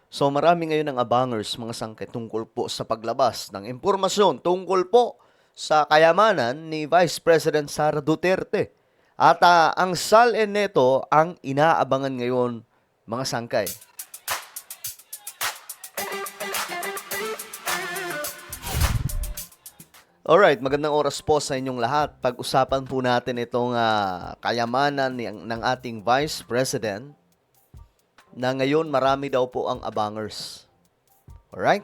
So marami ngayon ng abangers mga sangkay tungkol po sa paglabas ng impormasyon tungkol po sa kayamanan ni Vice President Sara Duterte. At ang SALN neto ang inaabangan ngayon mga sangkay. Alright, magandang oras po sa inyong lahat. Pag-usapan po natin itong kayamanan ng ating Vice President na ngayon marami daw po ang abangers. Alright?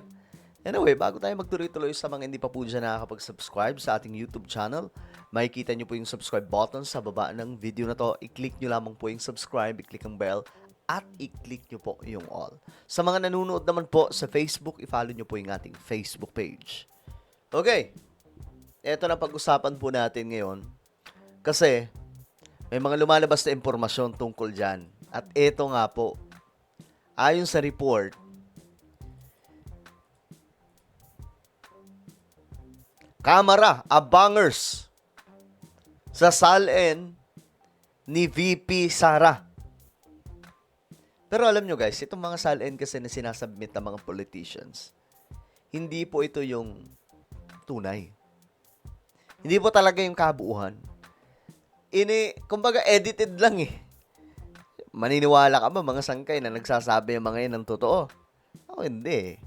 Anyway, bago tayo magtuloy-tuloy sa mga hindi pa po dyan nakakapag-subscribe sa ating YouTube channel, makikita nyo po yung subscribe button sa baba ng video na to. I-click nyo lamang po yung subscribe, i-click ang bell, at i-click nyo po yung all. Sa mga nanonood naman po sa Facebook, i-follow nyo po yung ating Facebook page. Okay, eto na pag-usapan po natin ngayon kasi may mga lumalabas na impormasyon tungkol dyan. At eto nga po, ayon sa report, Kamara, abangers sa SALN ni VP Sara. Pero alam nyo guys, itong mga SALN kasi na sinasubmit ng mga politicians, hindi po ito yung tunay. Hindi po talaga yung kabuuan. Kumbaga edited lang eh. Maniniwala ka ba mga sangkay na nagsasabi yung mga yan ng totoo? O hindi.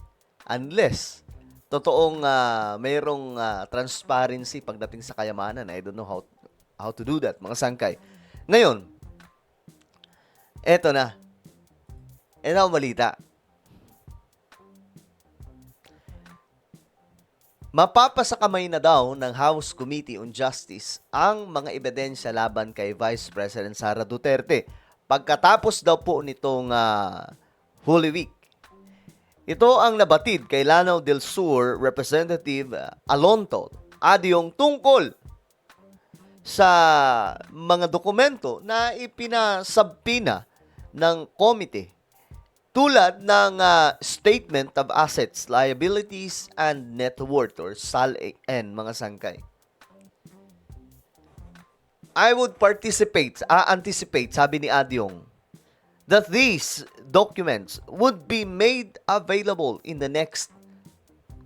Unless totoong mayroong transparency pagdating sa kayamanan. I don't know how to do that, mga sangkay. Ngayon, eto na. Eto ang balita. Mapapasakamay na daw ng House Committee on Justice ang mga ebidensya laban kay Vice President Sara Duterte pagkatapos daw po nitong Holy Week. Ito ang nabatid kay Lanao del Sur Representative Alonto Adyong tungkol sa mga dokumento na ipinasabpina ng komite tulad ng Statement of Assets, Liabilities, and Net Worth or SALN mga sangkay. I would anticipate, sabi ni Adyong, that these documents would be made available in the next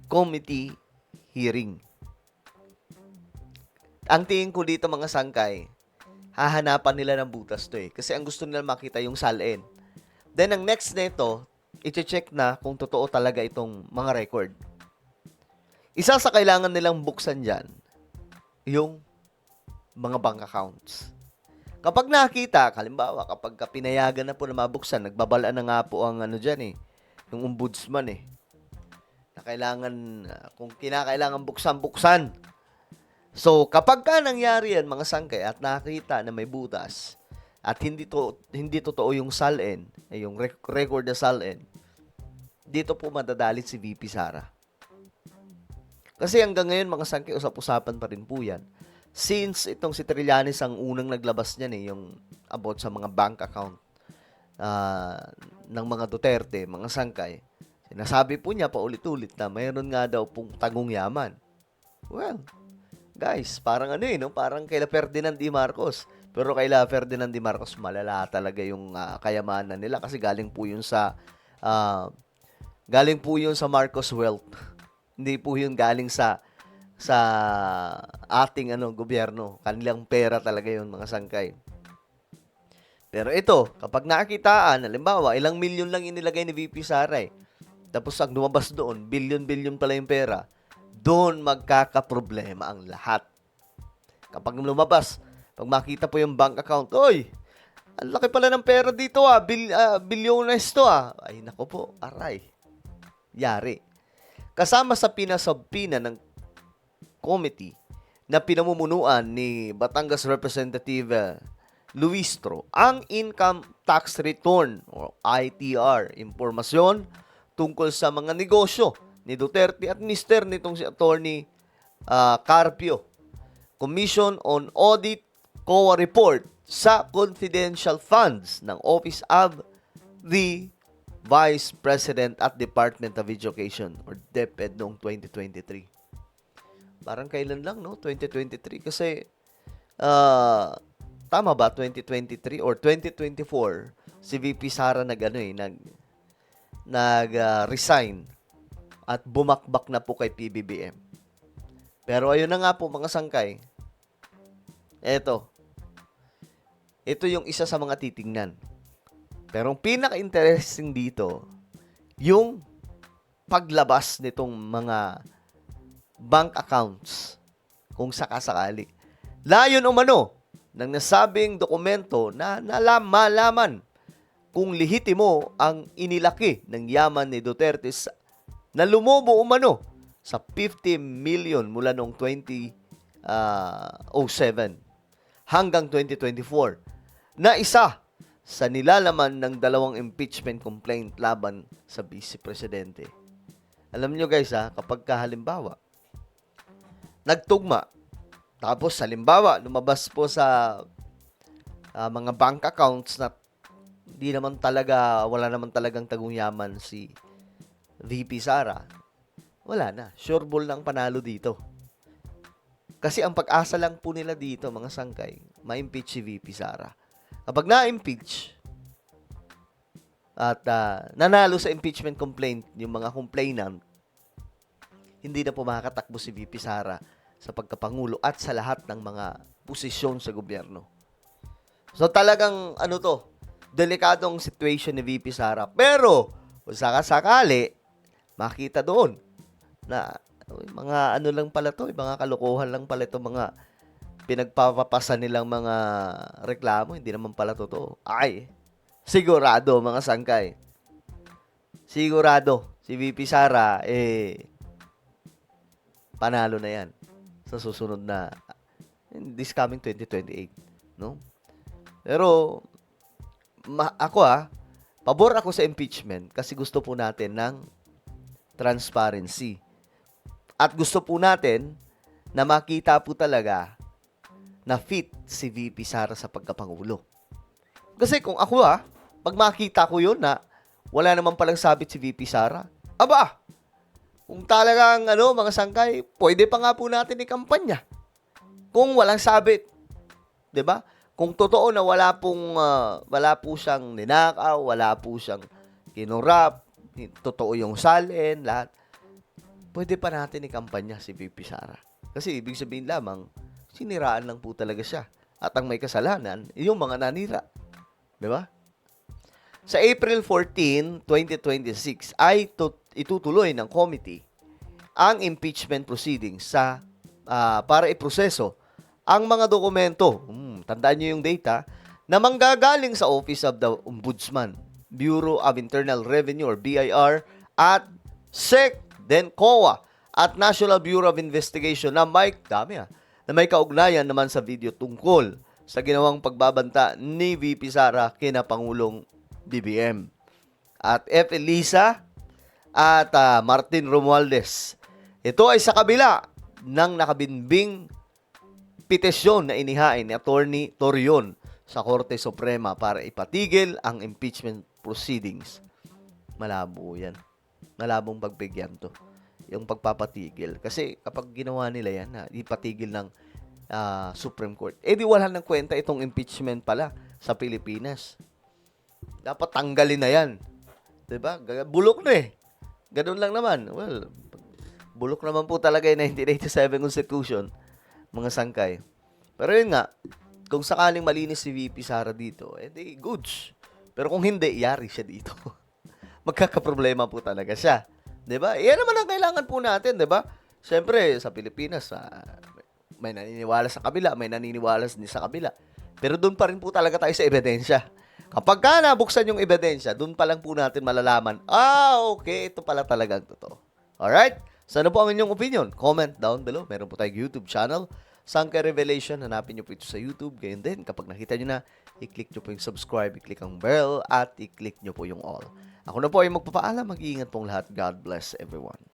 committee hearing. Ang tingin ko dito mga sangkay, hahanapan nila ng butas to eh. Kasi ang gusto nila makita yung SALN. Then ang next nito, i-check na kung totoo talaga itong mga record. Isa sa kailangan nilang buksan dyan, yung mga bank accounts. Kapag nakita, halimbawa, kapag pinayagan na po na mabuksan, nagbabala na nga po ang dyan yung ombudsman na kailangan, kung kinakailangan buksan. So, kapag nangyari yan, mga sangkay, at nakita na may butas, at hindi totoo yung SALN, yung record na SALN, dito po madadalit si VP Sara. Kasi hanggang ngayon, mga sangkay, usap-usapan pa rin po yan. Since itong si Trillanes ang unang naglabas niyan yung about sa mga bank account ng mga Duterte, mga sangkay, sinasabi po niya paulit-ulit na mayroon nga daw pong tagong yaman. Well, guys, parang parang kaila Ferdinand D. Marcos. Pero kaila Ferdinand D. Marcos, malala talaga yung kayamanan nila kasi galing po yun sa Marcos wealth. Hindi po yun galing sa ating gobyerno. Kanilang pera talaga yun, mga sangkay. Pero ito, kapag nakitaan, halimbawa, ilang milyon lang inilagay ni VP Sara tapos ang lumabas doon, billion pala yung pera, doon magkakaproblema ang lahat. Kapag lumabas, pag makita po yung bank account, oy, ang laki pala ng pera dito bilyones to Ay, nako po, aray. Yari. Kasama sa pinasabpina ng committee na pinamumunuan ni Batangas Representative Luistro ang income tax return o ITR, impormasyon tungkol sa mga negosyo ni Duterte at mister nitong si Attorney Carpio. Commission on Audit COA report sa confidential funds ng Office of the Vice President at Department of Education or DepEd noong 2023. Parang kailan lang, no? 2023. Kasi, tama ba? 2023 or 2024, si VP Sara nag-resign at bumakbak na po kay PBBM. Pero ayun na nga po mga sangkay. Ito yung isa sa mga titingnan. Pero ang pinaka-interesting dito, yung paglabas nitong mga bank accounts kung sakasakali. Layon umano ng nasabing dokumento na malaman kung lehitimo ang inilaki ng yaman ni Duterte na lumobo umano sa 50 million mula noong 2007 hanggang 2024 na isa sa nilalaman ng 2 impeachment complaint laban sa Vice Presidente. Alam nyo guys kapag halimbawa nagtugma, tapos halimbawa lumabas po sa mga bank accounts na wala naman talagang tagong yaman si VP Sara, wala na. Sure ball ng panalo dito. Kasi ang pag-asa lang po nila dito, mga sangkay, ma-impeach si VP Sara. Kapag na-impeach at nanalo sa impeachment complaint yung mga complainant, hindi na po makakatakbo si VP Sara sa pagkapangulo at sa lahat ng mga posisyon sa gobyerno. So talagang delikadong situation ni VP Sara. Pero kung sakasakali, makita doon na mga lang pala to, mga kalokohan lang pala ito, mga pinagpapapasa nilang mga reklamo, hindi naman pala totoo. Ay, sigurado mga sangkay. Sigurado si VP Sara panalo na yan sa susunod na this coming 2028, no? Pero pabor ako sa impeachment kasi gusto po natin ng transparency. At gusto po natin na makita po talaga na fit si VP Sara sa pagkapangulo. Kasi kung ako pag makita ko yun na wala naman palang sabit si VP Sara, kung talagang mga sangkay, pwede pa nga po natin ikampanya. Kung walang sabit, 'di ba? Kung totoo na wala po siyang ninakaw, wala po siyang kinurap, totoo yung salin, lahat, pwede pa natin ikampanya si VP Sara. Kasi ibig sabihin lamang, siniraan lang po talaga siya. At ang may kasalanan, yung mga nanira. Di ba? Sa April 14, 2026, ay itutuloy ng committee ang impeachment proceedings para iproseso ang mga dokumento. Tandaan nyo yung data na manggagaling sa Office of the Ombudsman, Bureau of Internal Revenue or BIR, at SEC, then COA, at National Bureau of Investigation na may kaugnayan naman sa video tungkol sa ginawang pagbabanta ni VP Sara kina Pangulong BBM. At F. Elisa at Martin Romualdez. Ito ay sa kabila ng nakabinbing petisyon na inihain ni Attorney Torion sa Korte Suprema para ipatigil ang impeachment proceedings. Malabo yan. Malabong pagbigyan to. Yung pagpapatigil. Kasi kapag ginawa nila yan, ipatigil ng Supreme Court, di wala ng kwenta itong impeachment pala sa Pilipinas. Dapat tanggalin na yan. Diba? Bulok na Ganun lang naman. Well, bulok naman po talaga yung 1987 Constitution, mga sangkay. Pero yun nga, kung sakaling malinis si VP Sara dito, di goods. Pero kung hindi, yari siya dito. Magkakaproblema po talaga siya. 'Di ba? Iyan naman ang kailangan po natin, 'di ba? Siyempre, sa Pilipinas, may naniniwala sa kabila, may naniniwala din sa kabila. Pero doon pa rin po talaga tayo sa ebidensya. Kapag nabuksan yung ebidensya, doon pa lang po natin malalaman, okay, ito pala talagang totoo. Alright? So, ano po ang inyong opinion? Comment down below. Meron po tayong YouTube channel, Sangkay Revelation. Hanapin nyo po ito sa YouTube. Ganyan din, kapag nakita nyo na, i-click nyo po yung subscribe, i-click ang bell, at i-click nyo po yung all. Ako na po ay magpapaalam. Mag-iingat pong lahat. God bless everyone.